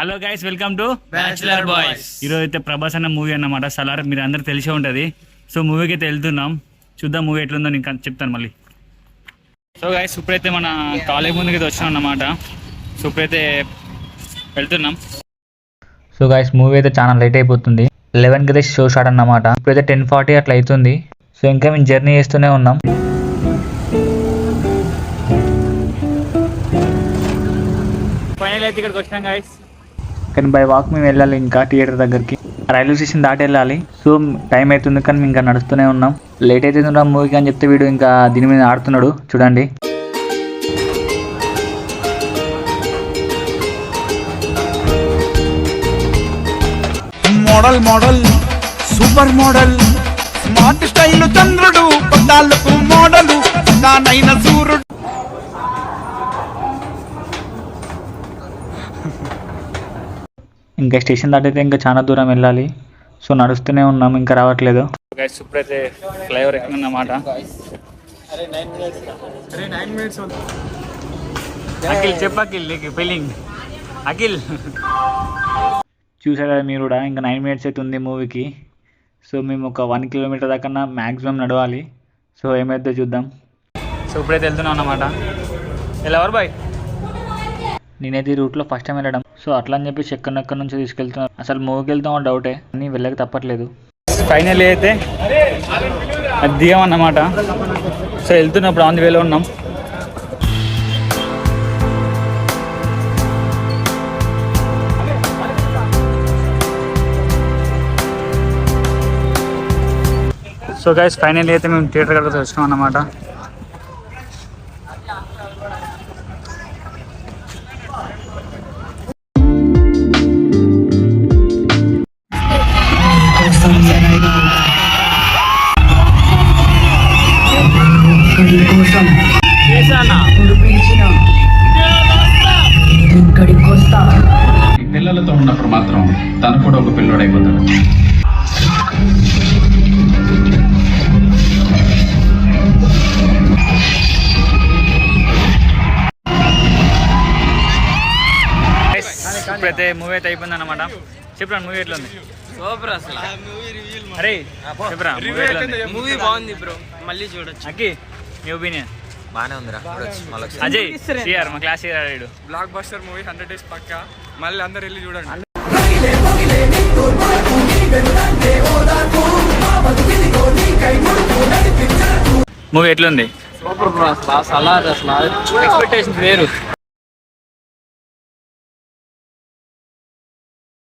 Hello guys, welcome to bachelor boys. ఈరోజు అయితే ప్రభాస్ అన్న మూవీ అన్నమాట. సలార్ మీరు అందరికి తెలిసే ఉంటుంది. సో మూవీకి అయితే వెళ్తున్నాం, చూద్దాం మూవీ ఎట్లుందో నేను చెప్తాను మళ్ళీ. సో గైస్, ఇప్పుడైతే మన కాలేజ్ ముందుకి అయితే వచ్చాం అన్నమాట. సో ఇప్పుడైతే వెళ్తున్నాం. సో గైస్, మూవీ అయితే చాలా లేట్ అయిపోతుంది. 11కి అయితే షో స్టార్ట్ అన్నమాట. ఇప్పుడైతే 10:40 అట్లా అవుతుంది. సో ఇంకా మేము జర్నీ చేస్తూనే ఉన్నాం. ఫైనల్ అయితే ఇక్కడికి వచ్చినాం గైస్. కానీ బై వాక్ మేము వెళ్ళాలి ఇంకా థియేటర్ దగ్గరికి. రైల్వే స్టేషన్ దాటి వెళ్ళాలి. సో టైం అవుతుంది కానీ మేము ఇంకా నడుస్తూనే ఉన్నాం. లేట్ అయితే ఉన్నాం మూవీకి అని చెప్తే వీడు ఇంకా దీని మీద ఆడుతున్నాడు చూడండి. Model model super model smart style చంద్రుడు పట్టాలకు మోడలు దానైన సూర్యుడు. ఇంకా స్టేషన్ దాటితే ఇంకా చాలా దూరం వెళ్ళాలి. సో నడుస్తూనే ఉన్నాం, ఇంకా రావట్లేదు. గైస్ ఇప్పుడైతే ఫ్లైఓవర్ ఎక్కుతున్నమాట. అఖిల్ చెప్పు, అఖిల్ నీకు ఫీలింగ్ అఖిల్. చూసారా మీరు కూడా, ఇంకా 9 minutes అయితే ఉంది మూవీకి. సో మేము ఒక 1 kilometer దాకా మ్యాక్సిమం నడవాలి. సో ఏమైతే చూద్దాం. సో ఇప్పుడైతే వెళ్తున్నాం అన్నమాట. ఎవరు బాయ్? నేనైతే ఈ రూట్లో ఫస్ట్ టైం వెళ్ళడం. సో అట్లా అని చెప్పి ఎక్కడి నుంచి తీసుకెళ్తున్నారు. అసలు మూవీకి వెళ్తాం డౌటే, అని వెళ్ళక తప్పట్లేదు. ఫైనల్ అయితే అది దిగామన్నమాట. సో వెళ్తున్నప్పుడు ఆన్ ది వేలో ఉన్నాం. సో గైస్ ఫైనల్ అయితే మేము థియేటర్ దగ్గర వచ్చినాం అన్నమాట. పిల్లలతో ఉన్నప్పుడు మాత్రం తను కూడా ఒక పిల్లోడైపోతాడు. ఇప్పుడైతే మూవీ అయితే అయిపోయింది అనమాట. చెప్పరా మూవీ ఎట్లా ఉంది? సూపర్ అసలు. అరే చెప్పరా మూవీ ఎట్లా ఉంది? మూవీ బాగుంది బ్రో, మళ్ళీ చూడొచ్చు. అక్కి నీ ఒపీనియన్? బానే ఉందిరా. అజయ్ సిఆర్ మా క్లాస్ ఆడాడు. బ్లాక్ బస్టర్ మూవీ 100 days పక్కా. మళ్ళీ అందరు వెళ్ళి చూడండి. మూవీ ఎట్లుంది? సూపర్ బ్రో, అసలు సలార్ అసలు ఎక్స్పెక్టేషన్ వేరు.